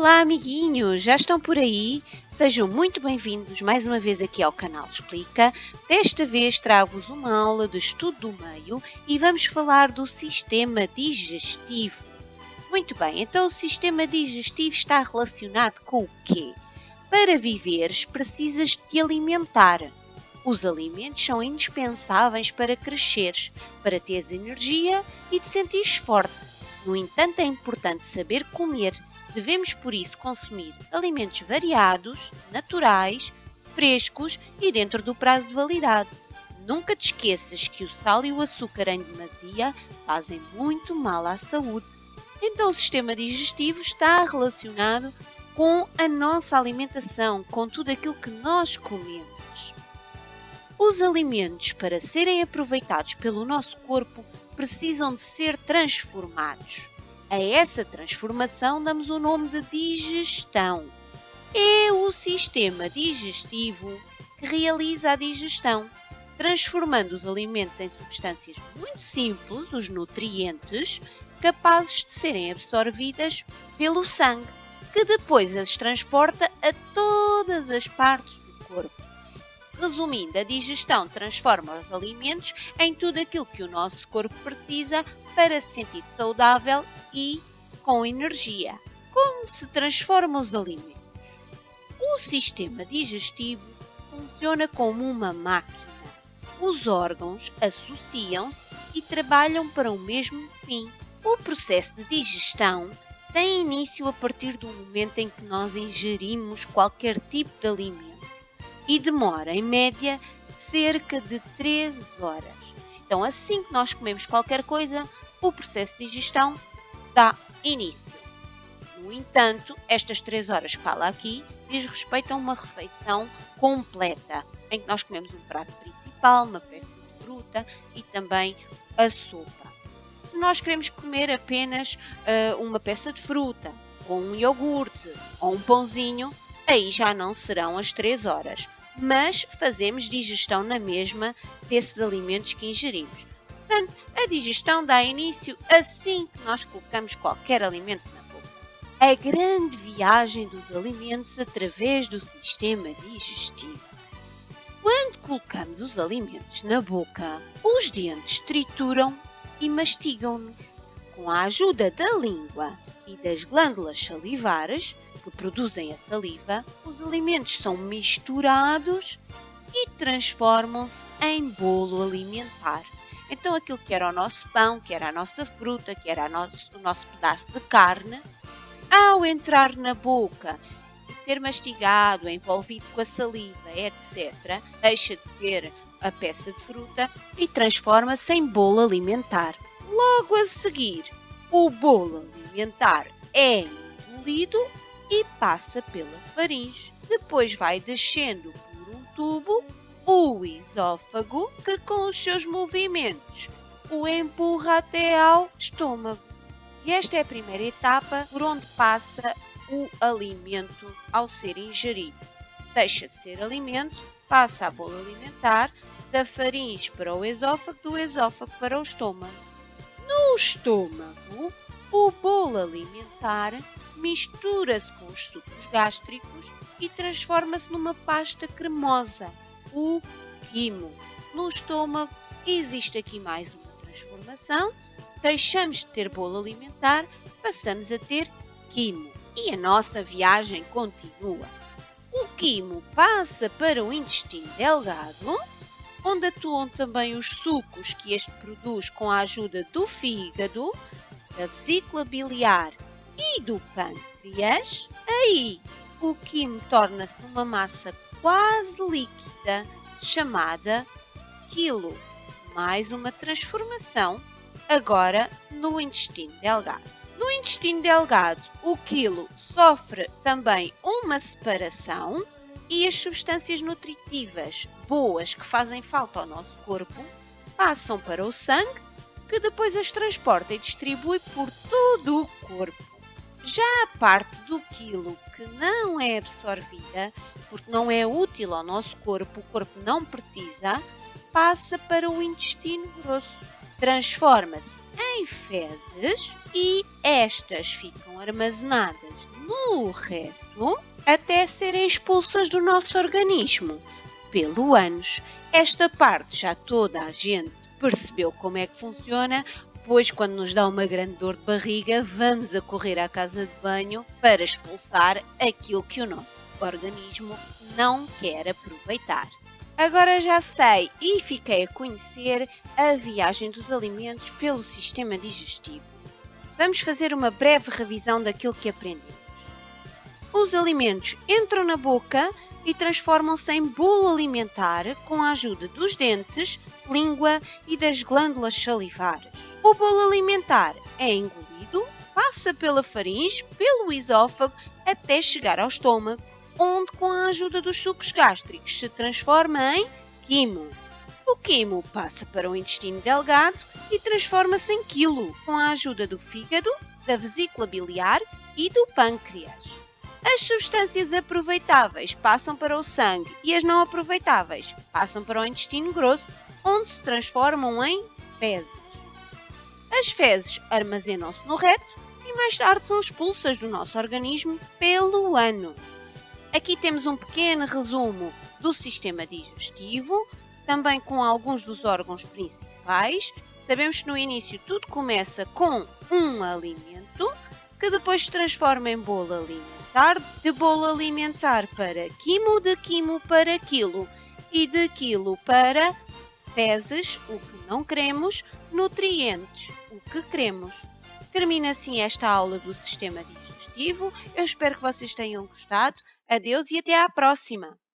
Olá, amiguinhos! Já estão por aí? Sejam muito bem-vindos mais uma vez aqui ao canal Explica. Desta vez trago-vos uma aula de estudo do meio e vamos falar do sistema digestivo. Muito bem, então o sistema digestivo está relacionado com o quê? Para viveres, precisas de te alimentar. Os alimentos são indispensáveis para cresceres, para teres energia e te sentires forte. No entanto, é importante saber comer. Devemos, por isso, consumir alimentos variados, naturais, frescos e dentro do prazo de validade. Nunca te esqueças que o sal e o açúcar em demasia fazem muito mal à saúde. Então, o sistema digestivo está relacionado com a nossa alimentação, com tudo aquilo que nós comemos. Os alimentos, para serem aproveitados pelo nosso corpo, precisam de ser transformados. A essa transformação damos o nome de digestão. É o sistema digestivo que realiza a digestão, transformando os alimentos em substâncias muito simples, os nutrientes, capazes de serem absorvidas pelo sangue, que depois as transporta a todas as partes do corpo. Resumindo, a digestão transforma os alimentos em tudo aquilo que o nosso corpo precisa para se sentir saudável e com energia. Como se transformam os alimentos? O sistema digestivo funciona como uma máquina. Os órgãos associam-se e trabalham para o mesmo fim. O processo de digestão tem início a partir do momento em que nós ingerimos qualquer tipo de alimento e demora, em média, cerca de 3 horas. Então, assim que nós comemos qualquer coisa, o processo de digestão dá início. No entanto, estas 3 horas que fala aqui diz respeito a uma refeição completa, em que nós comemos um prato principal, uma peça de fruta e também a sopa. Se nós queremos comer apenas uma peça de fruta, ou um iogurte, ou um pãozinho, aí já não serão as 3 horas, mas fazemos digestão na mesma desses alimentos que ingerimos. Portanto, a digestão dá início assim que nós colocamos qualquer alimento na boca. A grande viagem dos alimentos através do sistema digestivo. Quando colocamos os alimentos na boca, os dentes trituram e mastigam-nos. Com a ajuda da língua e das glândulas salivares, que produzem a saliva, os alimentos são misturados e transformam-se em bolo alimentar. Então, aquilo que era o nosso pão, que era a nossa fruta, que era o nosso pedaço de carne, ao entrar na boca e ser mastigado, envolvido com a saliva, etc., deixa de ser a peça de fruta e transforma-se em bolo alimentar. Logo a seguir, o bolo alimentar é engolido e passa pela faringe. Depois vai descendo por um tubo, o esófago, que com os seus movimentos o empurra até ao estômago. E esta é a primeira etapa por onde passa o alimento ao ser ingerido. Deixa de ser alimento, passa a bolo alimentar, da faringe para o esófago, do esófago para o estômago. No estômago, o bolo alimentar mistura-se com os sucos gástricos e transforma-se numa pasta cremosa, o quimo. No estômago, existe aqui mais uma transformação. Deixamos de ter bolo alimentar, passamos a ter quimo. E a nossa viagem continua. O quimo passa para o intestino delgado, onde atuam também os sucos que este produz com a ajuda do fígado, da vesícula biliar e do pâncreas. Aí o quimo torna-se numa massa quase líquida chamada quilo. Mais uma transformação agora no intestino delgado. No intestino delgado, o quilo sofre também uma separação e as substâncias nutritivas boas que fazem falta ao nosso corpo passam para o sangue, que depois as transporta e distribui por todo o corpo. Já a parte do quilo que não é absorvida, porque não é útil ao nosso corpo, o corpo não precisa, passa para o intestino grosso. Transforma-se em fezes e estas ficam armazenadas no reto até serem expulsas do nosso organismo pelo ânus. Esta parte já toda a gente percebeu como é que funciona, pois quando nos dá uma grande dor de barriga, vamos a correr à casa de banho para expulsar aquilo que o nosso organismo não quer aproveitar. Agora já sei e fiquei a conhecer a viagem dos alimentos pelo sistema digestivo. Vamos fazer uma breve revisão daquilo que aprendemos. Os alimentos entram na boca e transformam-se em bolo alimentar com a ajuda dos dentes, língua e das glândulas salivares. O bolo alimentar é engolido, passa pela faringe, pelo esófago até chegar ao estômago, onde com a ajuda dos sucos gástricos se transforma em quimo. O quimo passa para o intestino delgado e transforma-se em quilo, com a ajuda do fígado, da vesícula biliar e do pâncreas. As substâncias aproveitáveis passam para o sangue e as não aproveitáveis passam para o intestino grosso, onde se transformam em fezes. As fezes armazenam-se no reto e mais tarde são expulsas do nosso organismo pelo ânus. Aqui temos um pequeno resumo do sistema digestivo, também com alguns dos órgãos principais. Sabemos que no início tudo começa com um alimento, que depois se transforma em bolo alimentar, de bolo alimentar para quimo, de quimo para quilo e de quilo para fezes, o que não queremos, nutrientes, o que queremos. Termina assim esta aula do sistema digestivo. Eu espero que vocês tenham gostado. Adeus e até à próxima!